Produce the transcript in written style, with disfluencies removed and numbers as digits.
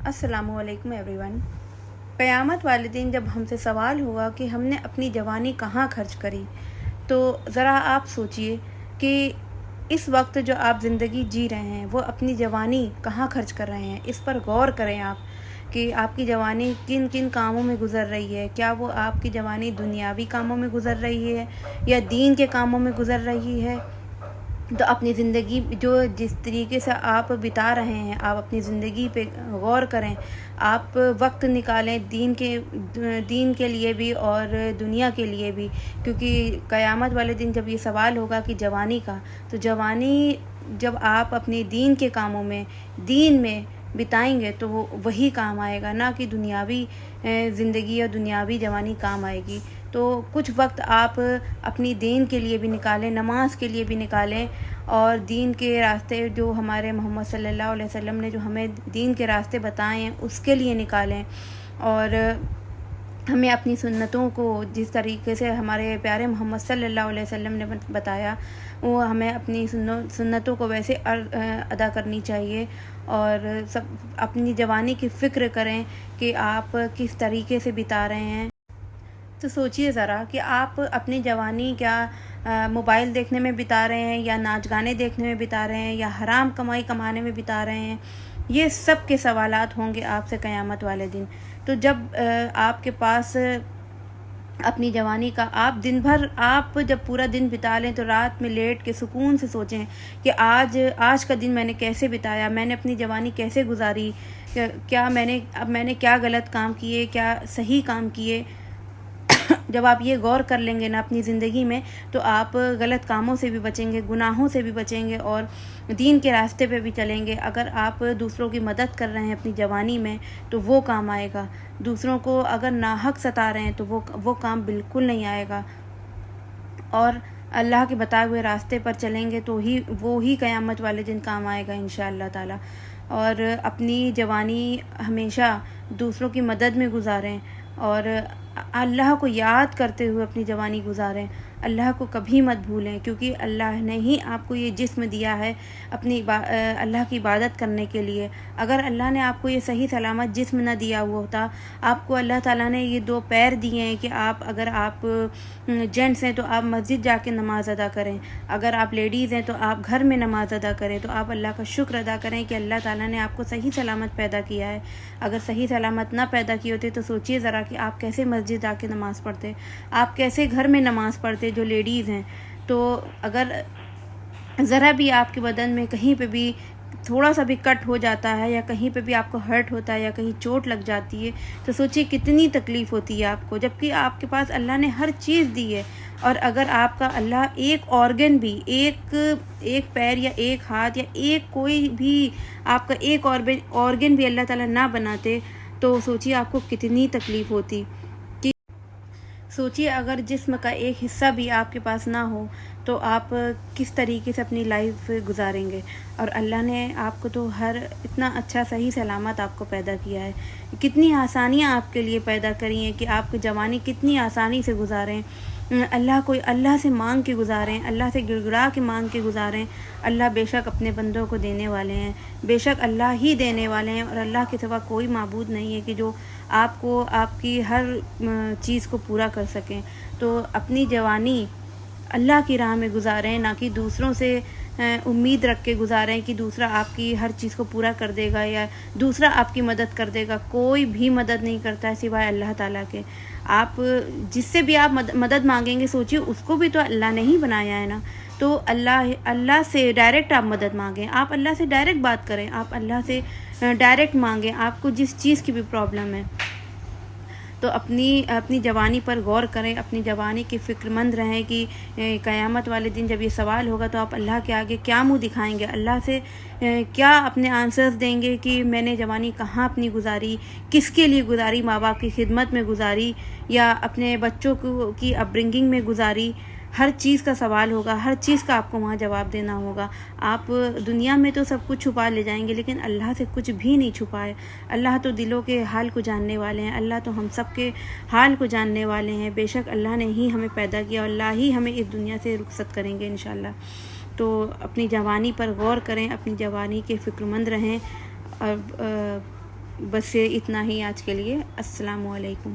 अस्सलामु अलैकुम एवरीवन। क़यामत वाले दिन जब हमसे सवाल होगा कि हमने अपनी जवानी कहाँ खर्च करी, तो ज़रा आप सोचिए कि इस वक्त जो आप ज़िंदगी जी रहे हैं वो अपनी जवानी कहाँ खर्च कर रहे हैं। इस पर गौर करें आप कि आपकी जवानी किन किन कामों में गुज़र रही है। क्या वो आपकी जवानी दुनियावी कामों में गुज़र रही है या दीन के कामों में गुज़र रही है। तो अपनी ज़िंदगी जो जिस तरीके से आप बिता रहे हैं, आप अपनी ज़िंदगी पे गौर करें। आप वक्त निकालें दीन के लिए भी और दुनिया के लिए भी, क्योंकि क़यामत वाले दिन जब ये सवाल होगा कि जवानी का, तो जवानी जब आप अपने दीन के कामों में दीन में बिताएंगे तो वो वही काम आएगा, ना कि दुनियावी ज़िंदगी या दुनियावी जवानी काम आएगी। तो कुछ वक्त आप अपनी दीन के लिए भी निकालें, नमाज के लिए भी निकालें, और दीन के रास्ते जो हमारे मोहम्मद सल्लल्लाहु अलैहि वसल्लम ने जो हमें दीन के रास्ते बताए हैं उसके लिए निकालें। और हमें अपनी सुन्नतों को जिस तरीके से हमारे प्यारे मोहम्मद सल्लल्लाहु अलैहि वसल्लम ने बताया, वो हमें अपनी सुन्नतों को वैसे अदा करनी चाहिए। और सब अपनी जवानी की फ़िक्र करें कि आप किस तरीके से बिता रहे हैं। तो सोचिए ज़रा कि आप अपनी जवानी क्या मोबाइल देखने में बिता रहे हैं, या नाच गाने देखने में बिता रहे हैं, या हराम कमाई कमाने में बिता रहे हैं। ये सब के सवालात होंगे आपसे क़यामत वाले दिन। तो जब आपके पास अपनी जवानी का आप दिन भर आप जब पूरा दिन बिता लें, तो रात में लेट के सुकून से सोचें कि आज का दिन मैंने कैसे बिताया, मैंने अपनी जवानी कैसे गुजारी, क्या मैंने क्या गलत काम किए, क्या सही काम किए। जब आप ये गौर कर लेंगे ना अपनी ज़िंदगी में, तो आप गलत कामों से भी बचेंगे, गुनाहों से भी बचेंगे, और दीन के रास्ते पे भी चलेंगे। अगर आप दूसरों की मदद कर रहे हैं अपनी जवानी में, तो वो काम आएगा। दूसरों को अगर नाहक सता रहे हैं तो वो काम बिल्कुल नहीं आएगा। और अल्लाह के बताए हुए रास्ते पर चलेंगे तो वो ही क़यामत वाले दिन काम आएगा इंशाअल्लाह ताला। और अपनी जवानी हमेशा दूसरों की मदद में गुजारें, और अल्लाह को याद करते हुए अपनी जवानी गुजारें। अल्लाह को कभी मत भूलें, क्योंकि अल्लाह ने ही आपको ये जिस्म दिया है अल्लाह की इबादत करने के लिए। अगर अल्लाह ने आपको ये सही सलामत जिस्म न दिया हुआ होता, आपको अल्लाह ताला ने ये 2 पैर दिए हैं कि अगर आप जेंट्स हैं तो आप मस्जिद जाके नमाज़ अदा करें, अगर आप लेडीज़ हैं तो आप घर में नमाज़ अदा करें। तो आप अल्लाह का शुक्र अदा करें कि अल्लाह ताला ने आपको सही सलामत पैदा किया है। अगर सही सलामत ना पैदा किए होते तो सोचिए ज़रा कि आप कैसे मस्जिद आके नमाज़ पढ़ते, आप कैसे घर में नमाज़ पढ़ते जो लेडीज़ हैं। तो अगर ज़रा भी आपके बदन में कहीं पे भी थोड़ा सा भी कट हो जाता है, या कहीं पे भी आपको हर्ट होता है, या कहीं चोट लग जाती है, तो सोचिए कितनी तकलीफ़ होती है आपको, जबकि आपके पास अल्लाह ने हर चीज़ दी है। और अगर आपका अल्लाह एक ऑर्गन भी, एक पैर या एक हाथ या एक कोई भी आपका एक ऑर्गन भी अल्लाह ताला ना बनाते, तो सोचिए आपको कितनी तकलीफ़ होती। सोचिए अगर जिस्म का एक हिस्सा भी आपके पास ना हो, तो आप किस तरीके से अपनी लाइफ गुजारेंगे। और अल्लाह ने आपको तो इतना अच्छा सही सलामत आपको पैदा किया है, कितनी आसानियाँ आपके लिए पैदा करी हैं कि आपकी जवानी कितनी आसानी से गुजारें। अल्लाह से मांग के गुजारें, अल्लाह से गिड़गिड़ा के मांग के गुजारें। अल्लाह बेशक अपने बंदों को देने वाले हैं, बेशक अल्लाह ही देने वाले हैं, और अल्लाह के सिवा कोई माबूद नहीं है कि जो आपको आपकी हर चीज़ को पूरा कर सकें। तो अपनी जवानी अल्लाह की राह में गुजारें, ना कि दूसरों से उम्मीद रख के गुजारें कि दूसरा आपकी हर चीज़ को पूरा कर देगा या दूसरा आपकी मदद कर देगा। कोई भी मदद नहीं करता है सिवाय अल्लाह ताला के। आप जिससे भी आप मदद मांगेंगे, सोचिए उसको भी तो अल्लाह ने ही बनाया है ना। तो अल्लाह से डायरेक्ट आप मदद मांगें, आप अल्लाह से डायरेक्ट बात करें, आप अल्लाह से डायरेक्ट मांगें आपको जिस चीज़ की भी प्रॉब्लम है। तो अपनी जवानी पर गौर करें, अपनी जवानी की फ़िक्रमंद रहें कि क़यामत वाले दिन जब ये सवाल होगा तो आप अल्लाह के आगे क्या मुँह दिखाएंगे, अल्लाह से क्या अपने आंसर्स देंगे कि मैंने जवानी कहाँ अपनी गुजारी, किसके लिए गुजारी, माँ बाप की खिदमत में गुजारी या अपने बच्चों की अपब्रिंगिंग में गुजारी। हर चीज़ का सवाल होगा, हर चीज़ का आपको वहाँ जवाब देना होगा। आप दुनिया में तो सब कुछ छुपा ले जाएंगे, लेकिन अल्लाह से कुछ भी नहीं छुपाए। अल्लाह तो दिलों के हाल को जानने वाले हैं, अल्लाह तो हम सब के हाल को जानने वाले हैं। बेशक अल्लाह ने ही हमें पैदा किया, और अल्लाह ही हमें इस दुनिया से रुखसत करेंगे इंशाअल्लाह। तो अपनी जवानी पर गौर करें, अपनी जवानी के फ़िक्रमंद रहें, और بس اتنا ہی آج کے لیے. السلام علیکم.